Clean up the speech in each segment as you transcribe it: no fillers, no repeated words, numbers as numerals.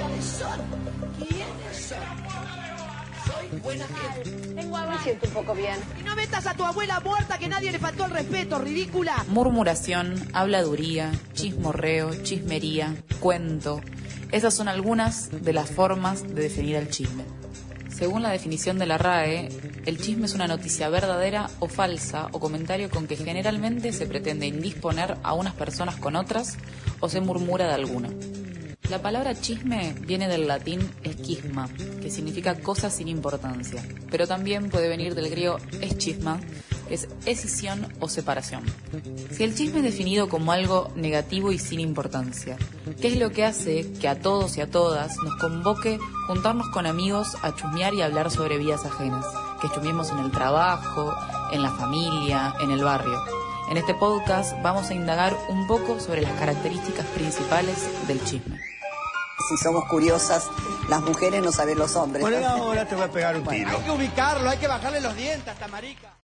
¿Quiénes son? ¿Quiénes son? Soy buena gente. Tengo hambre. Me siento un poco bien. Y no metas a tu abuela muerta que nadie le faltó el respeto, ridícula. Murmuración, habladuría, chismorreo, chismería, cuento. Esas son algunas de las formas de definir el chisme. Según la definición de la RAE, el chisme es una noticia verdadera o falsa o comentario con que generalmente se pretende indisponer a unas personas con otras o se murmura de alguna. La palabra chisme viene del latín esquisma, que significa cosa sin importancia, pero también puede venir del griego eschisma, que es escisión o separación. Si el chisme es definido como algo negativo y sin importancia, ¿qué es lo que hace que a todos y a todas nos convoque juntarnos con amigos a chusmear y hablar sobre vidas ajenas? Que chusmeemos en el trabajo, en la familia, en el barrio. En este podcast vamos a indagar un poco sobre las características principales del chisme. Si somos curiosas, las mujeres no saben los hombres. Bueno, ahora te voy a pegar un tiro. Hay que ubicarlo, hay que bajarle los dientes a esta marica.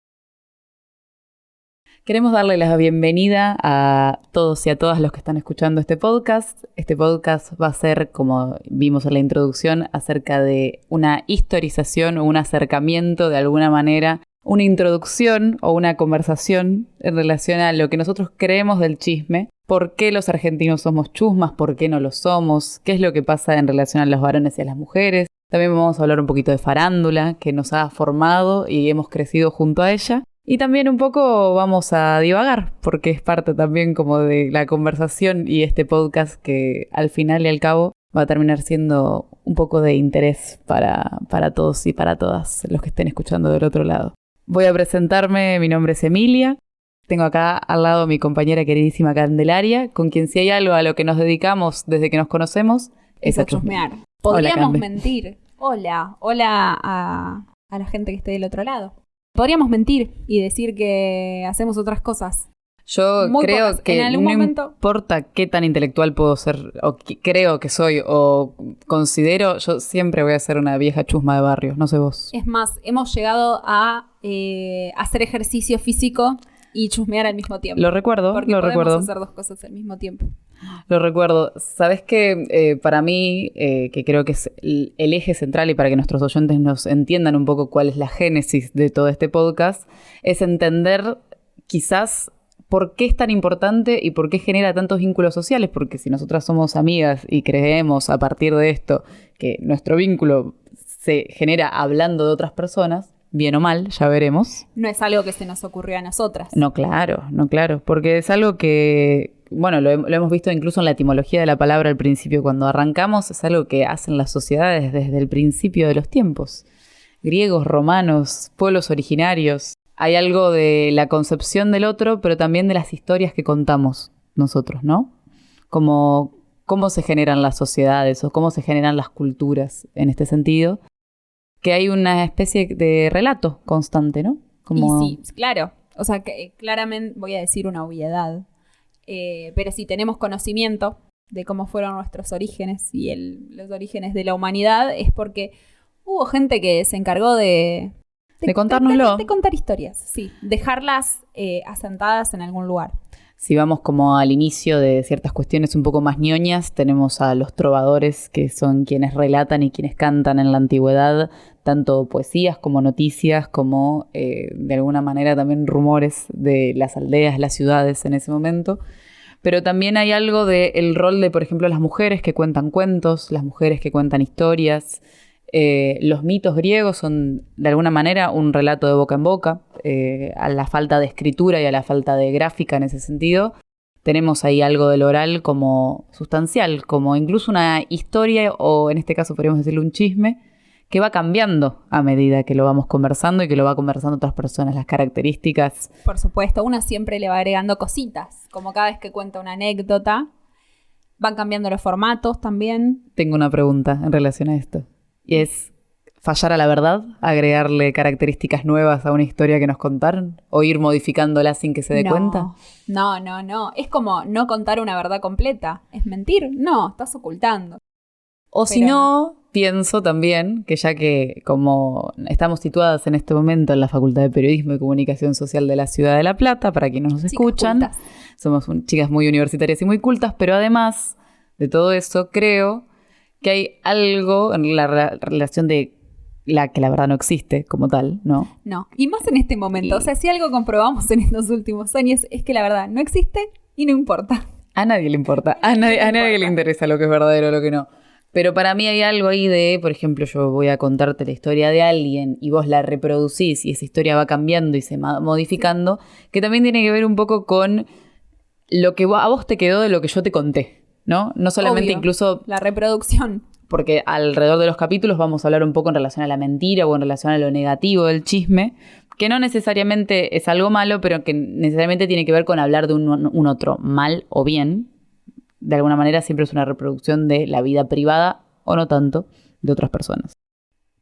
Queremos darle la bienvenida a todos y a todas los que están escuchando este podcast. Este podcast va a ser, como vimos en la introducción, acerca de una historización o un acercamiento de alguna manera, una introducción o una conversación en relación a lo que nosotros creemos del chisme. ¿Por qué los argentinos somos chusmas? ¿Por qué no lo somos? ¿Qué es lo que pasa en relación a los varones y a las mujeres? También vamos a hablar un poquito de farándula, que nos ha formado y hemos crecido junto a ella. Y también un poco vamos a divagar, porque es parte también como de la conversación y este podcast que al final y al cabo va a terminar siendo un poco de interés para todos y para todas los que estén escuchando del otro lado. Voy a presentarme, mi nombre es Emilia. Tengo acá al lado a mi compañera queridísima Candelaria, con quien si hay algo a lo que nos dedicamos desde que nos conocemos es a chusmear. Podríamos mentir. Hola a la gente que esté del otro lado. Podríamos mentir y decir que hacemos otras cosas. Yo Muy creo pocas. que En no momento... importa qué tan intelectual puedo ser, o creo que soy, o considero, yo siempre voy a ser una vieja chusma de barrio, no sé vos. Es más, hemos llegado a hacer ejercicio físico y chusmear al mismo tiempo. Lo recuerdo, porque lo recuerdo. podemos hacer dos cosas al mismo tiempo. Lo recuerdo. ¿Sabés qué? Para mí, que creo que es el eje central y para que nuestros oyentes nos entiendan un poco cuál es la génesis de todo este podcast, es entender quizás por qué es tan importante y por qué genera tantos vínculos sociales, porque si nosotras somos amigas y creemos a partir de esto que nuestro vínculo se genera hablando de otras personas, bien o mal, ya veremos. No es algo que se nos ocurrió a nosotras. No, claro, porque es algo que, bueno, lo hemos visto incluso en la etimología de la palabra al principio, cuando arrancamos, es algo que hacen las sociedades desde el principio de los tiempos. Griegos, romanos, pueblos originarios. Hay algo de la concepción del otro, pero también de las historias que contamos nosotros, ¿no? Como cómo se generan las sociedades o cómo se generan las culturas en este sentido. Que hay una especie de relato constante, ¿no? Como... Y sí, claro. O sea, que claramente voy a decir una obviedad. Pero si tenemos conocimiento de cómo fueron nuestros orígenes y los orígenes de la humanidad, es porque hubo gente que se encargó de contárnoslo. De contar historias, sí. Dejarlas asentadas en algún lugar. Si vamos como al inicio de ciertas cuestiones un poco más ñoñas, tenemos a los trovadores, que son quienes relatan y quienes cantan en la antigüedad, tanto poesías como noticias, como de alguna manera también rumores de las aldeas, las ciudades en ese momento. Pero también hay algo del rol de, por ejemplo, las mujeres que cuentan cuentos, las mujeres que cuentan historias. Los mitos griegos son de alguna manera un relato de boca en boca, a la falta de escritura y a la falta de gráfica en ese sentido. Tenemos ahí algo del oral como sustancial, como incluso una historia o en este caso podríamos decirle un chisme que va cambiando a medida que lo vamos conversando y que lo va conversando otras personas, las características. Por supuesto, una siempre le va agregando cositas, como cada vez que cuenta una anécdota, van cambiando los formatos también. Tengo una pregunta en relación a esto. Y es fallar a la verdad, agregarle características nuevas a una historia que nos contaron, o ir modificándola sin que se dé cuenta. No. Es como no contar una verdad completa. ¿Es mentir? No, estás ocultando. O si no, pienso también que ya que como estamos situadas en este momento en la Facultad de Periodismo y Comunicación Social de la Ciudad de La Plata, para quienes nos escuchan, somos chicas muy universitarias y muy cultas, pero además de todo eso creo que hay algo en la relación de la que la verdad no existe como tal, ¿no? No, y más en este momento. O sea, si algo comprobamos en estos últimos años es que la verdad no existe y no importa. A nadie le importa, a nadie le interesa lo que es verdadero o lo que no. Pero para mí hay algo ahí de, por ejemplo, yo voy a contarte la historia de alguien y vos la reproducís y esa historia va cambiando y se va modificando, que también tiene que ver un poco con lo que a vos te quedó de lo que yo te conté, ¿no? No solamente Obvio, incluso... la reproducción. Porque alrededor de los capítulos vamos a hablar un poco en relación a la mentira o en relación a lo negativo del chisme, que no necesariamente es algo malo, pero que necesariamente tiene que ver con hablar de un otro, mal o bien. De alguna manera siempre es una reproducción de la vida privada, o no tanto, de otras personas.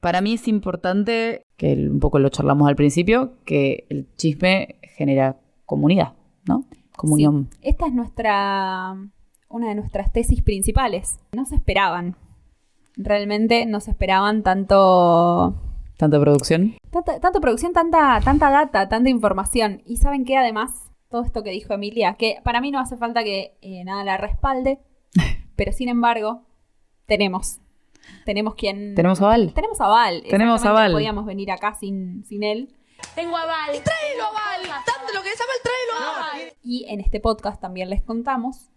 Para mí es importante, que un poco lo charlamos al principio, que el chisme genera comunidad, ¿no? Comunión. Sí, esta es una de nuestras tesis principales. No se esperaban. Realmente no se esperaban tanto ¿Tanta producción? Tanta producción, tanta data, tanta información. Y ¿saben qué? Además, todo esto que dijo Emilia, que para mí no hace falta que nada la respalde, pero sin embargo, tenemos quien... ¿Tenemos aval? Tenemos aval. Tenemos Exactamente, aval. no podíamos venir acá sin él. Tengo aval. Tráelo aval. Tanto lo que es aval, tráelo aval. Y en este podcast también les contamos,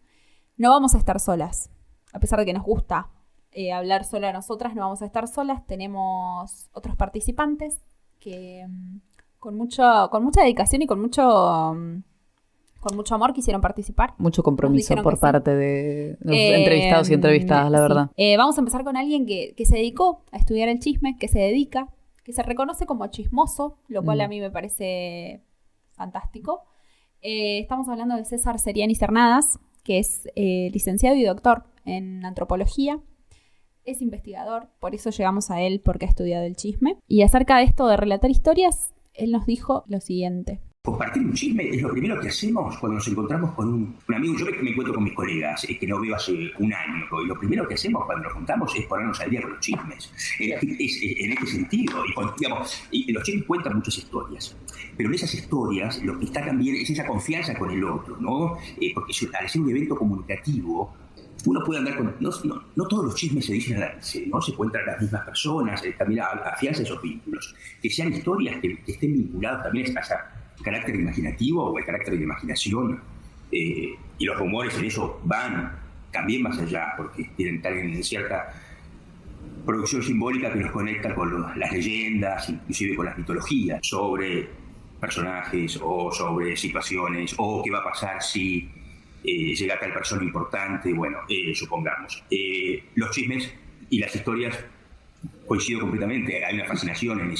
no vamos a estar solas. A pesar de que nos gusta hablar sola a nosotras, no vamos a estar solas. Tenemos otros participantes que con mucha dedicación y con mucho amor quisieron participar. Mucho compromiso por sí. parte de los entrevistados y entrevistadas, la sí. verdad. Vamos a empezar con alguien que se dedicó a estudiar el chisme, que se reconoce como chismoso, lo cual a mí me parece fantástico. Estamos hablando de César Seriani Cernadas, que es licenciado y doctor en antropología. Es investigador, por eso llegamos a él, porque ha estudiado el chisme. Y acerca de esto de relatar historias, él nos dijo lo siguiente. Compartir un chisme es lo primero que hacemos cuando nos encontramos con un amigo. Yo me encuentro con mis colegas que no veo hace un año, y lo primero que hacemos cuando nos juntamos es ponernos al día con los chismes. Es en este sentido, y los chismes cuentan muchas historias, pero en esas historias lo que está también es esa confianza con el otro, ¿no? Porque al ser un evento comunicativo, uno puede andar con... No todos los chismes se dicen a la vez, ¿no? Se encuentran las mismas personas, también afianza esos vínculos. Que sean historias que estén vinculadas también a ese carácter imaginativo o el carácter de imaginación. Y los rumores en eso van también más allá, porque tienen en cierta producción simbólica que nos conecta con las leyendas, inclusive con las mitologías, sobre personajes o sobre situaciones, o qué va a pasar si... llega tal persona importante, supongamos. Los chismes y las historias, coincido completamente, hay una fascinación en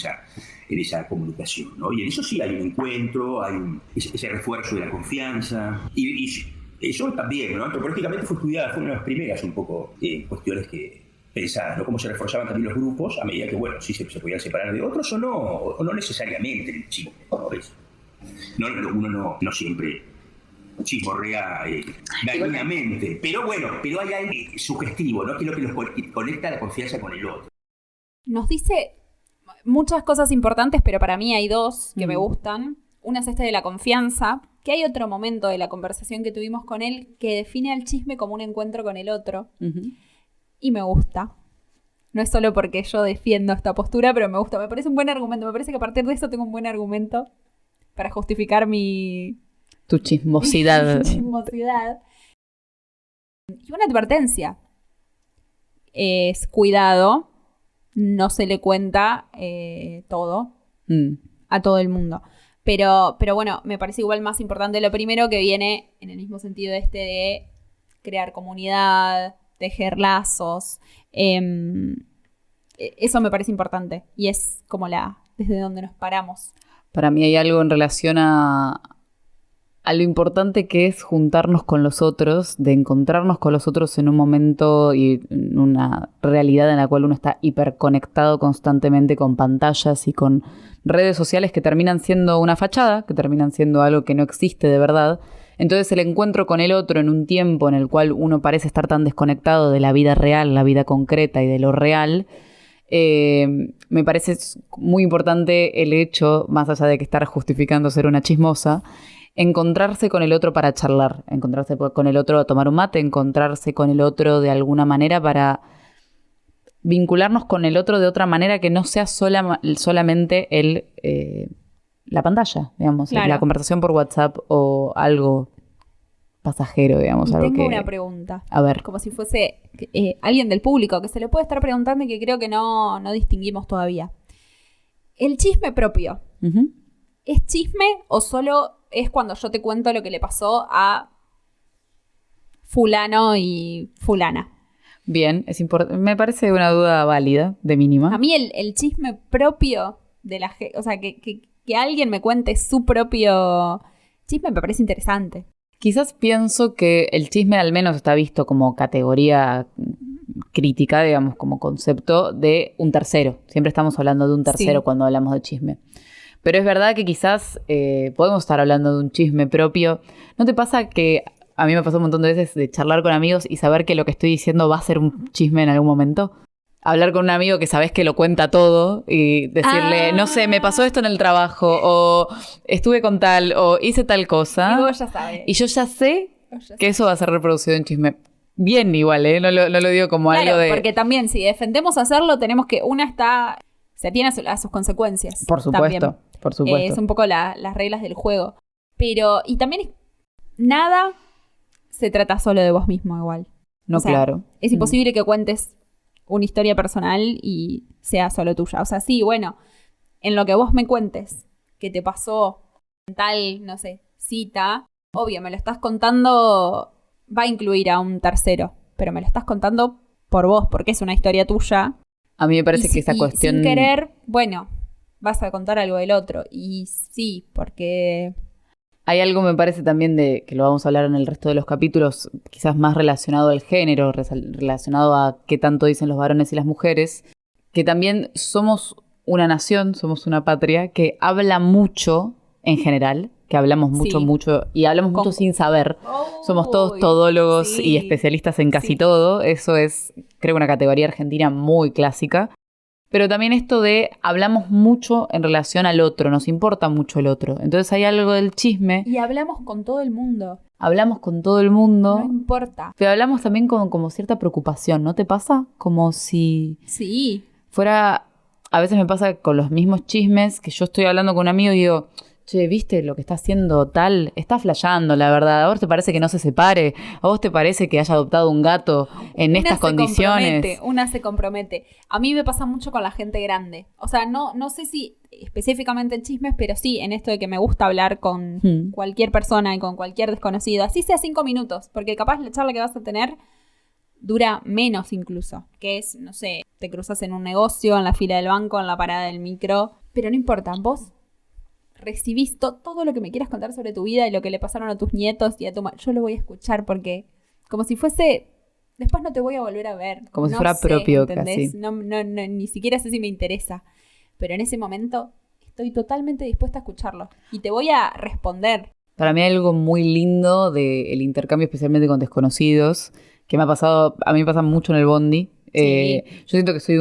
esa comunicación, ¿no? Y en eso sí hay un encuentro, hay ese refuerzo de la confianza, y eso también, ¿no? Antropológicamente fue estudiada, fue una de las primeras un poco cuestiones que pensadas, ¿no? Cómo se reforzaban también los grupos a medida que, sí se podían separar de otros o no necesariamente en el chisme, ¿no? Uno no siempre chismorrea dañinamente, pero hay algo sugestivo, ¿no? Que es lo que nos conecta la confianza con el otro. Nos dice muchas cosas importantes, pero para mí hay dos que me gustan. Una es esta de la confianza, que hay otro momento de la conversación que tuvimos con él que define al chisme como un encuentro con el otro. Y me gusta. No es solo porque yo defiendo esta postura, pero me gusta. Me parece un buen argumento. Me parece que a partir de eso tengo un buen argumento para justificar tu chismosidad. chismosidad. Y una advertencia. Es cuidado, no se le cuenta todo a todo el mundo. Pero bueno, me parece igual más importante lo primero, que viene en el mismo sentido de crear comunidad, tejer lazos. Eso me parece importante. Y es como desde donde nos paramos. Para mí hay algo en relación a lo importante que es juntarnos con los otros, de encontrarnos con los otros en un momento y en una realidad en la cual uno está hiperconectado constantemente con pantallas y con redes sociales que terminan siendo una fachada, que terminan siendo algo que no existe de verdad. Entonces el encuentro con el otro en un tiempo en el cual uno parece estar tan desconectado de la vida real, la vida concreta y de lo real, me parece muy importante el hecho, más allá de que estar justificando ser una chismosa, encontrarse con el otro para charlar, encontrarse con el otro a tomar un mate, encontrarse con el otro de alguna manera para vincularnos con el otro de otra manera que no sea solamente la pantalla, digamos, Claro. la conversación por WhatsApp o algo pasajero, digamos. Y algo tengo que... una pregunta. A ver. Como si fuese alguien del público que se le puede estar preguntando y que creo que no distinguimos todavía. El chisme propio, Ujú. ¿es chisme o solo es cuando yo te cuento lo que le pasó a fulano y fulana? Bien, me parece una duda válida, de mínima. A mí el chisme propio de la gente, o sea, que alguien me cuente su propio chisme me parece interesante. Quizás pienso que el chisme al menos está visto como categoría crítica, digamos, como concepto de un tercero. Siempre estamos hablando de un tercero Sí. cuando hablamos de chisme. Pero es verdad que quizás podemos estar hablando de un chisme propio. ¿No te pasa que a mí me pasó un montón de veces de charlar con amigos y saber que lo que estoy diciendo va a ser un chisme en algún momento? Hablar con un amigo que sabes que lo cuenta todo y decirle, no sé, me pasó esto en el trabajo, o estuve con tal, o hice tal cosa. Y vos ya sabes. Y yo ya sé Vos ya que eso va a ser reproducido en chisme. Bien igual, ¿eh? No lo digo como Claro, algo de... porque también si defendemos hacerlo, tenemos que se atiene a sus consecuencias. Por supuesto, también. por supuesto. Es un poco las reglas del juego. Pero, y también nada se trata solo de vos mismo igual. No, o sea, claro. Es imposible que cuentes una historia personal y sea solo tuya. O sea, sí, bueno, en lo que vos me cuentes que te pasó en tal, no sé, cita, obvio, me lo estás contando, va a incluir a un tercero, pero me lo estás contando por vos, porque es una historia tuya. A mí me parece Y que esa cuestión... sin querer, bueno, vas a contar algo del otro. Y sí, porque... Hay algo, me parece, también de que lo vamos a hablar en el resto de los capítulos, quizás más relacionado al género, relacionado a qué tanto dicen los varones y las mujeres, que también somos una nación, somos una patria que habla mucho en general, que hablamos mucho, Sí. mucho, y hablamos mucho sin saber. Somos todos Uy, todólogos sí. y especialistas en casi Sí. todo. Eso es, creo, una categoría argentina muy clásica. Pero también esto de hablamos mucho en relación al otro, nos importa mucho el otro. Entonces hay algo del chisme, Y hablamos con todo el mundo. hablamos con todo el mundo, No importa. pero hablamos también con como cierta preocupación, ¿no te pasa? Como si Sí. fuera, a veces me pasa con los mismos chismes que yo estoy hablando con un amigo y digo, che, ¿viste lo que está haciendo tal? Está flasheando, la verdad. ¿A vos te parece que no se separe? ¿A vos te parece que haya adoptado un gato en estas condiciones? Una se compromete. A mí me pasa mucho con la gente grande. O sea, no sé si específicamente en chismes, pero sí en esto de que me gusta hablar con cualquier persona y con cualquier desconocido. Así sea 5 minutos, porque capaz la charla que vas a tener dura menos incluso. Que es, no sé, te cruzas en un negocio, en la fila del banco, en la parada del micro. Pero no importa, vos recibís todo lo que me quieras contar sobre tu vida y lo que le pasaron a tus nietos y a tu yo lo voy a escuchar porque como si fuese, después no te voy a volver a ver. Como si No fuera sé, propio, ¿entendés? casi. No, ni siquiera sé si me interesa. Pero en ese momento estoy totalmente dispuesta a escucharlo. Y te voy a responder. Para mí hay algo muy lindo del intercambio, especialmente con desconocidos, que me ha pasado, a mí me pasa mucho en el bondi. Sí. Yo siento que soy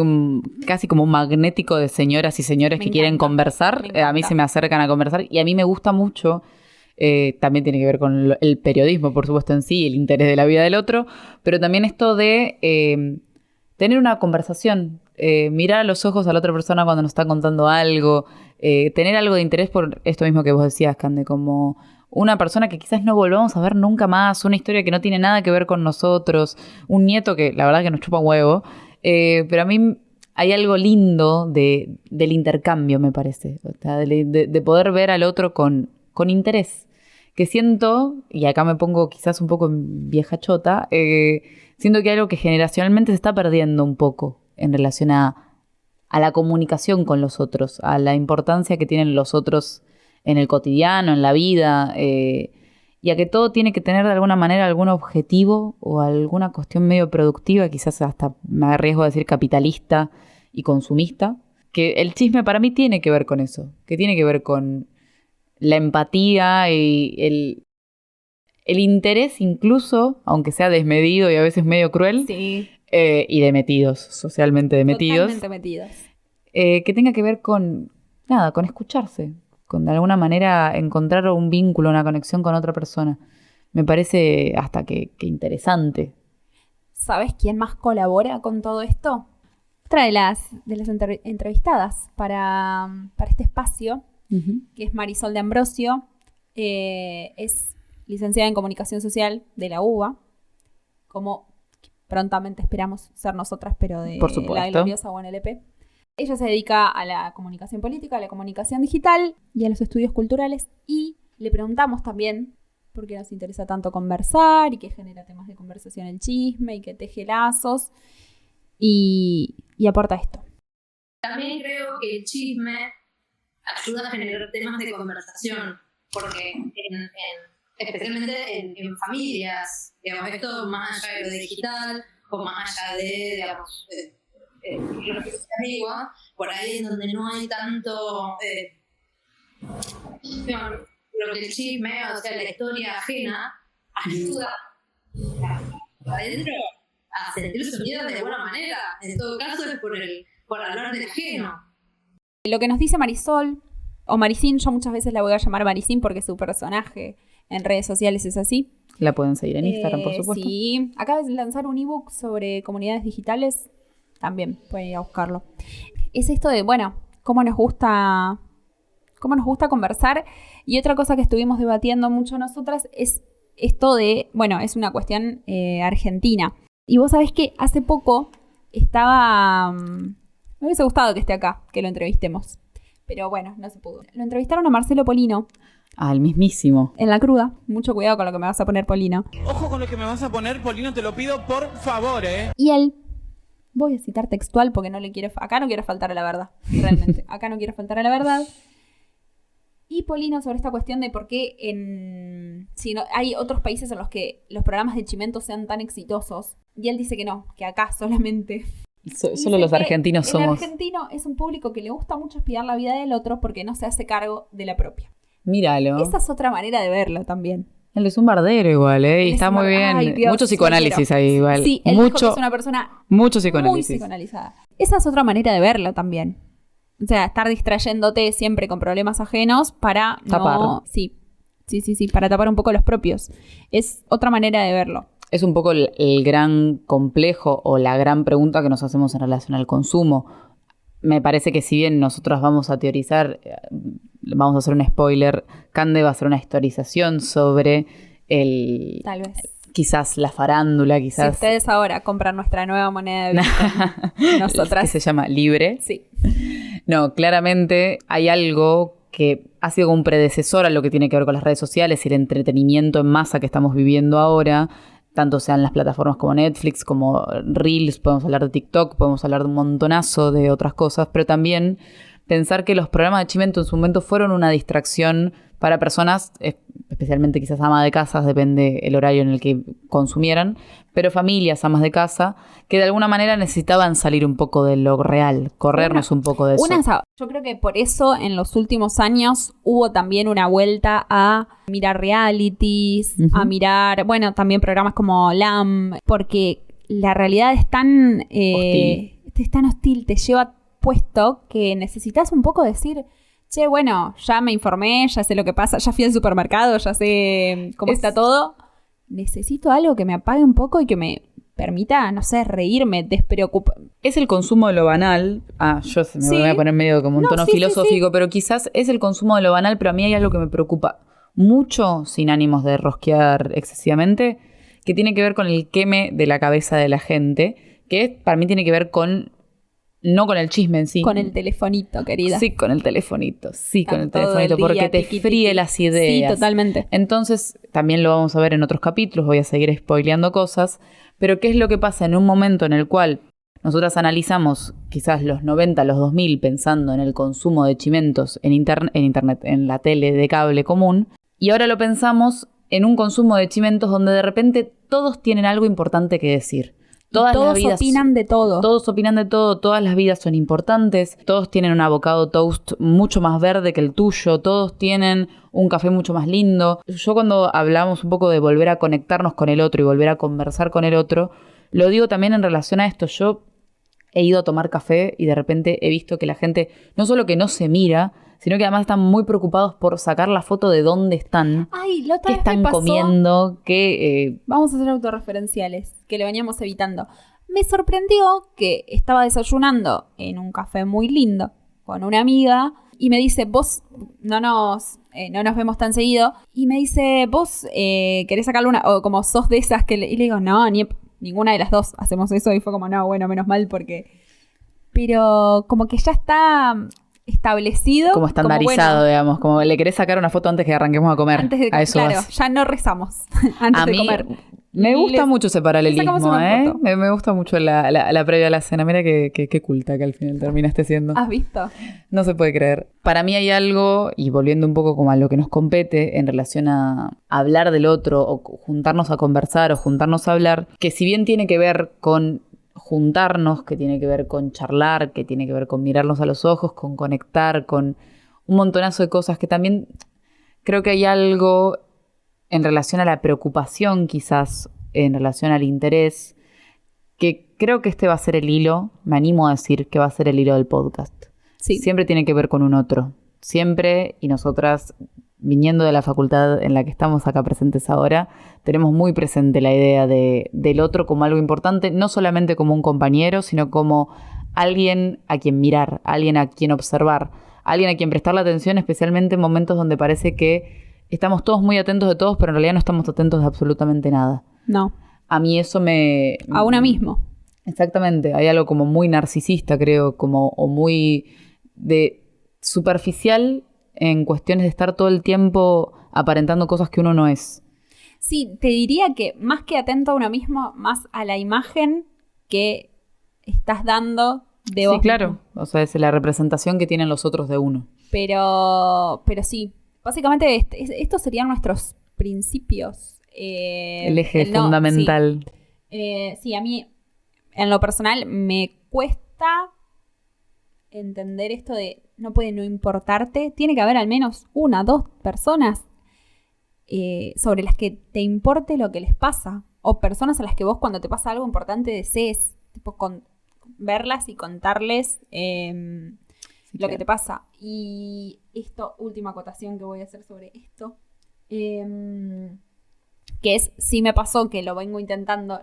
casi como un magnético de señoras y señores Me que quieren encanta, conversar. me encanta. A mí se me acercan a conversar y a mí me gusta mucho. También tiene que ver con el periodismo, por supuesto, en sí, el interés de la vida del otro, pero también esto de tener una conversación, mirar a los ojos a la otra persona cuando nos está contando algo, tener algo de interés por esto mismo que vos decías, Cande, como una persona que quizás no volvamos a ver nunca más, una historia que no tiene nada que ver con nosotros, un nieto que la verdad que nos chupa un huevo, pero a mí hay algo lindo del intercambio, me parece, o sea, de poder ver al otro con interés, que siento, y acá me pongo quizás un poco en vieja chota, siento que hay algo que generacionalmente se está perdiendo un poco en relación a la comunicación con los otros, a la importancia que tienen los otros en el cotidiano, en la vida, y a que todo tiene que tener de alguna manera algún objetivo o alguna cuestión medio productiva, quizás hasta me arriesgo a decir capitalista y consumista, que el chisme para mí tiene que ver con eso, que tiene que ver con la empatía y el interés incluso, aunque sea desmedido y a veces medio cruel, Sí. Y de metidos, socialmente de metidos, Totalmente metidos. que tenga que ver con, nada, con escucharse, con de alguna manera encontrar un vínculo, una conexión con otra persona. Me parece hasta que interesante. ¿Sabes quién más colabora con todo esto? otra de las entrevistadas para este espacio, que es Marisol de Ambrosio, es licenciada en Comunicación Social de la UBA, como prontamente esperamos ser nosotras, pero de Por supuesto. la gloriosa UNLP. Ella se dedica a la comunicación política, a la comunicación digital y a los estudios culturales. Y le preguntamos también por qué nos interesa tanto conversar y que genera temas de conversación el chisme y que teje lazos. Y aporta esto. También creo que el chisme ayuda a generar temas de conversación, porque especialmente en familias, digamos, esto más allá de lo digital o más allá de, digamos, lo que se arriba, por ahí en donde no hay tanto lo que el chisme, o sea, la historia ajena, ayuda adentro a sentirse unidas de alguna manera. En todo caso es por hablar del ajeno. Lo que nos dice Marisol, o Maricín, yo muchas veces la voy a llamar Maricín porque su personaje en redes sociales es así. La pueden seguir en Instagram, por supuesto. Sí, acaba de lanzar un ebook sobre comunidades digitales, también pueden ir a buscarlo. Es esto de, bueno, cómo nos gusta conversar. Y otra cosa que estuvimos debatiendo mucho nosotras es esto de, bueno, es una cuestión argentina. Y vos sabés que hace poco estaba... me hubiese gustado que esté acá, que lo entrevistemos. Pero bueno, no se pudo. Lo entrevistaron a Marcelo Polino. El mismísimo. En La Cruda. Mucho cuidado con lo que me vas a poner, Polino. Ojo con lo que me vas a poner, Polino, te lo pido por favor, Y él, voy a citar textual porque no le quiero... Acá no quiero faltar a la verdad, realmente. Acá no quiero faltar a la verdad. Y Polino sobre esta cuestión de por qué hay otros países en los que los programas de Chimento sean tan exitosos. Y él dice que no, que acá solamente... Solo los argentinos somos. El argentino es un público que le gusta mucho espiar la vida del otro porque no se hace cargo de la propia. Míralo. Esa es otra manera de verlo también. Él es un bardero igual, y está muy bien. Ay, Dios, mucho psicoanálisis ahí igual. Sí, él dijo que es una persona mucho psicoanálisis. muy psicoanalizada. Esa es otra manera de verlo también. O sea, estar distrayéndote siempre con problemas ajenos para tapar. Sí, para tapar un poco los propios. Es otra manera de verlo. Es un poco el gran complejo o la gran pregunta que nos hacemos en relación al consumo. Me parece que si bien nosotros vamos a teorizar, vamos a hacer un spoiler, Cande va a hacer una historización sobre Tal vez. quizás la farándula, quizás... Si ustedes ahora compran nuestra nueva moneda de Bitcoin, nosotras... que se llama Libre. Sí. No, claramente hay algo que ha sido un predecesor a lo que tiene que ver con las redes sociales y el entretenimiento en masa que estamos viviendo ahora, tanto sean las plataformas como Netflix, como Reels, podemos hablar de TikTok, podemos hablar de un montonazo de otras cosas, pero también pensar que los programas de Chimento en su momento fueron una distracción para personas, especialmente quizás amas de casa, depende el horario en el que consumieran, pero familias, amas de casa, que de alguna manera necesitaban salir un poco de lo real, corrernos un poco de eso. Yo creo que por eso en los últimos años hubo también una vuelta a mirar realities, a mirar, bueno, también programas como LAM, porque la realidad es tan hostil, te lleva puesto que necesitas un poco decir... Che, bueno, ya me informé, ya sé lo que pasa, ya fui al supermercado, ya sé cómo está todo. Necesito algo que me apague un poco y que me permita, no sé, reírme, despreocupar. Es el consumo de lo banal. Yo me voy a poner medio como un tono filosófico, pero quizás es el consumo de lo banal, pero a mí hay algo que me preocupa mucho, sin ánimos de rosquear excesivamente, que tiene que ver con el queme de la cabeza de la gente, que para mí tiene que ver con... No con el chisme en sí. Con el telefonito, querida. Sí, con el telefonito. Sí, con el telefonito. Porque te fríe las ideas. Sí, totalmente. Entonces, también lo vamos a ver en otros capítulos. Voy a seguir spoileando cosas. Pero, ¿qué es lo que pasa en un momento en el cual nosotras analizamos quizás los 90, los 2000, pensando en el consumo de chimentos en internet, en la tele de cable común? Y ahora lo pensamos en un consumo de chimentos donde de repente todos tienen algo importante que decir. Todos opinan de todo. Todos opinan de todo, todas las vidas son importantes, todos tienen un avocado toast mucho más verde que el tuyo, todos tienen un café mucho más lindo. Yo cuando hablamos un poco de volver a conectarnos con el otro y volver a conversar con el otro, lo digo también en relación a esto. Yo he ido a tomar café y de repente he visto que la gente no solo que no se mira, sino que además están muy preocupados por sacar la foto de dónde están, qué están comiendo, Vamos a ser autorreferenciales, que lo veníamos evitando. Me sorprendió que estaba desayunando en un café muy lindo con una amiga y me dice, vos no nos vemos tan seguido. Y me dice, vos querés sacarle una, o como sos de esas que... Y le digo, no, ninguna de las dos hacemos eso. Y fue como, no, bueno, menos mal porque... Pero como que ya está establecido. Como estandarizado, como, bueno, digamos. Como le querés sacar una foto antes que arranquemos a comer. A eso claro, vas. ya no rezamos antes de comer. Me gusta mucho ese paralelismo, foto. Me gusta mucho la previa a la cena. Mira qué culta que al final terminaste siendo. ¿Has visto? No se puede creer. Para mí hay algo, y volviendo un poco como a lo que nos compete en relación a hablar del otro, o juntarnos a conversar, o juntarnos a hablar, que si bien tiene que ver con juntarnos, que tiene que ver con charlar, que tiene que ver con mirarnos a los ojos, con conectar, con un montonazo de cosas, que también creo que hay algo en relación a la preocupación, quizás, en relación al interés, que creo que este va a ser el hilo, me animo a decir que va a ser el hilo del podcast. Sí. Siempre tiene que ver con un otro. Siempre, y nosotras, viniendo de la facultad en la que estamos acá presentes ahora, tenemos muy presente la idea del otro como algo importante, no solamente como un compañero, sino como alguien a quien mirar, alguien a quien observar, alguien a quien prestarle atención, especialmente en momentos donde parece que estamos todos muy atentos de todos, pero en realidad no estamos atentos de absolutamente nada. No. A mí eso a una mismo. Exactamente. Hay algo como muy narcisista, creo, o muy de superficial en cuestiones de estar todo el tiempo aparentando cosas que uno no es. Sí, te diría que más que atento a uno mismo, más a la imagen que estás dando de vos. Sí, claro. Mismo. O sea, es la representación que tienen los otros de uno. Pero sí. Básicamente estos serían nuestros principios. El eje fundamental. Sí, a mí en lo personal me cuesta entender esto de no puede no importarte. Tiene que haber al menos 1, 2 personas sobre las que te importe lo que les pasa. O personas a las que vos cuando te pasa algo importante desees tipo, verlas y contarles lo que te pasa. Y esto, última acotación que voy a hacer sobre esto, que es, sí me pasó que lo vengo intentando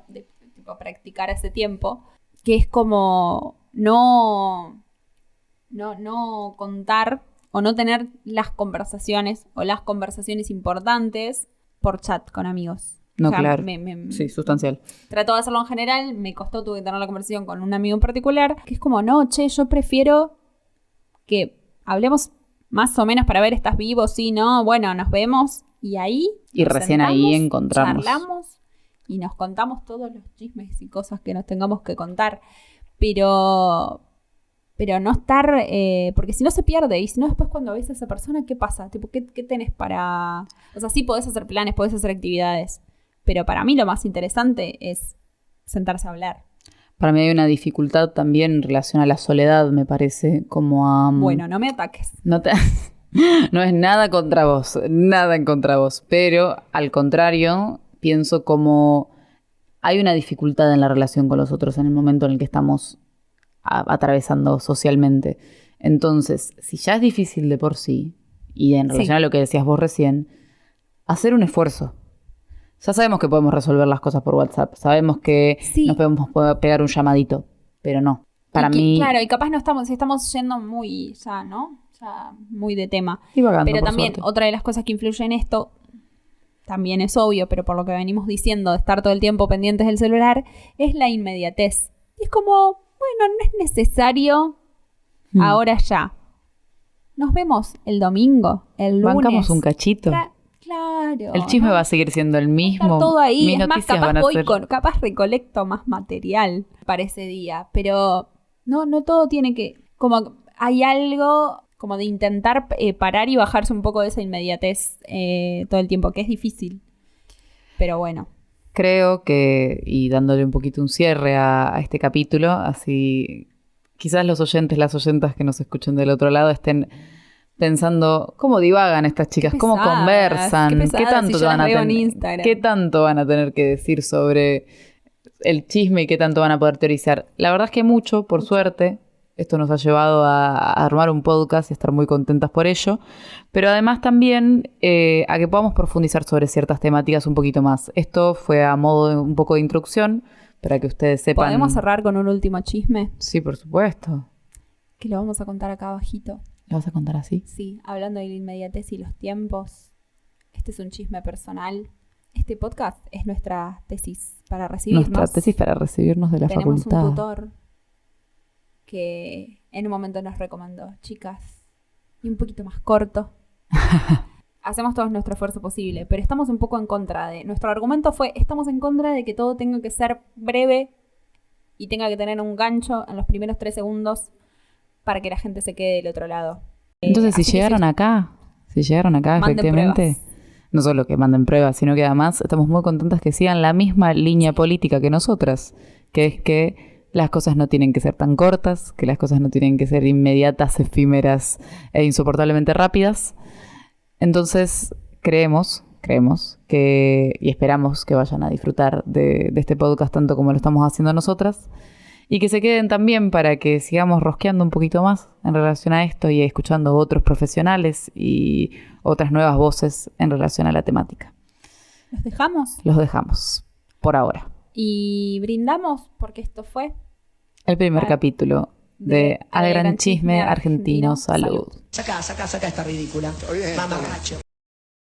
tipo, practicar hace tiempo, que es como no contar o no tener las conversaciones importantes por chat con amigos. No, o sea, claro. Sí, sustancial. Trato de hacerlo en general, me costó, tuve que tener la conversación con un amigo en particular, que es como, no, che, yo prefiero que hablemos más o menos para ver, ¿estás vivo? Sí, no, bueno, nos vemos y ahí y recién ahí encontramos. Charlamos y nos contamos todos los chismes y cosas que nos tengamos que contar, pero no estar, porque si no se pierde, y si no después cuando ves a esa persona, ¿qué pasa? Tipo, ¿qué tenés para...? O sea, sí podés hacer planes, podés hacer actividades, pero para mí lo más interesante es sentarse a hablar. Para mí hay una dificultad también en relación a la soledad, me parece, como a... Bueno, no me ataques. No es nada contra vos, nada en contra vos, pero al contrario, pienso como hay una dificultad en la relación con los otros en el momento en el que estamos atravesando socialmente. Entonces, si ya es difícil de por sí, y en relación a lo que decías vos recién, hacer un esfuerzo. Ya sabemos que podemos resolver las cosas por WhatsApp, sabemos que nos podemos pegar un llamadito, pero no. Para mí... Claro, y capaz no estamos yendo muy, ya, ¿no? Ya muy de tema. Divagando, pero también, suerte. otra de las cosas que influye en esto, también es obvio, pero por lo que venimos diciendo, de estar todo el tiempo pendientes del celular, es la inmediatez. Y es como, bueno, no es necesario ahora ya. Nos vemos el domingo, el lunes. Bancamos un cachito. Claro. El chisme va a seguir siendo el mismo. Está todo ahí. Mis es más, noticias capaz van a ser... capaz recolecto más material para ese día. Pero no todo tiene que... Como hay algo como de intentar parar y bajarse un poco de esa inmediatez todo el tiempo, que es difícil. Pero bueno. Creo que, y dándole un poquito un cierre a este capítulo, así quizás los oyentes, las oyentas que nos escuchen del otro lado estén pensando cómo divagan estas chicas, cómo conversan, qué tanto van a tener que decir sobre el chisme y qué tanto van a poder teorizar. La verdad es que mucho, por suerte. Esto nos ha llevado a armar un podcast y estar muy contentas por ello. Pero además también a que podamos profundizar sobre ciertas temáticas un poquito más. Esto fue a modo de un poco de introducción para que ustedes sepan. ¿Podemos cerrar con un último chisme? Sí, por supuesto. Que lo vamos a contar acá abajito. ¿Lo vas a contar así? Sí, hablando de la inmediatez y los tiempos. Este es un chisme personal. Este podcast es nuestra tesis para recibirnos. Nuestra tesis para recibirnos de la Tenemos facultad. un tutor que en un momento nos recomendó, chicas, y un poquito más corto. Hacemos todo nuestro esfuerzo posible, pero estamos un poco en contra de... Nuestro argumento fue, estamos en contra de que todo tenga que ser breve y tenga que tener un gancho en los primeros 3 segundos para que la gente se quede del otro lado. Entonces, si Así que llegaron acá, manden efectivamente, pruebas. no solo que manden pruebas, sino que además estamos muy contentas que sigan la misma línea política que nosotras, que es que las cosas no tienen que ser tan cortas, que las cosas no tienen que ser inmediatas, efímeras e insoportablemente rápidas. Entonces, creemos que, y esperamos que vayan a disfrutar de este podcast tanto como lo estamos haciendo nosotras, y que se queden también para que sigamos rosqueando un poquito más en relación a esto y escuchando otros profesionales y otras nuevas voces en relación a la temática. ¿Los dejamos? Los dejamos, por ahora. Y brindamos porque esto fue El primer Al- capítulo de Al Gran Chisme Argentino. Salud. Saca esta ridícula. Mamarracho.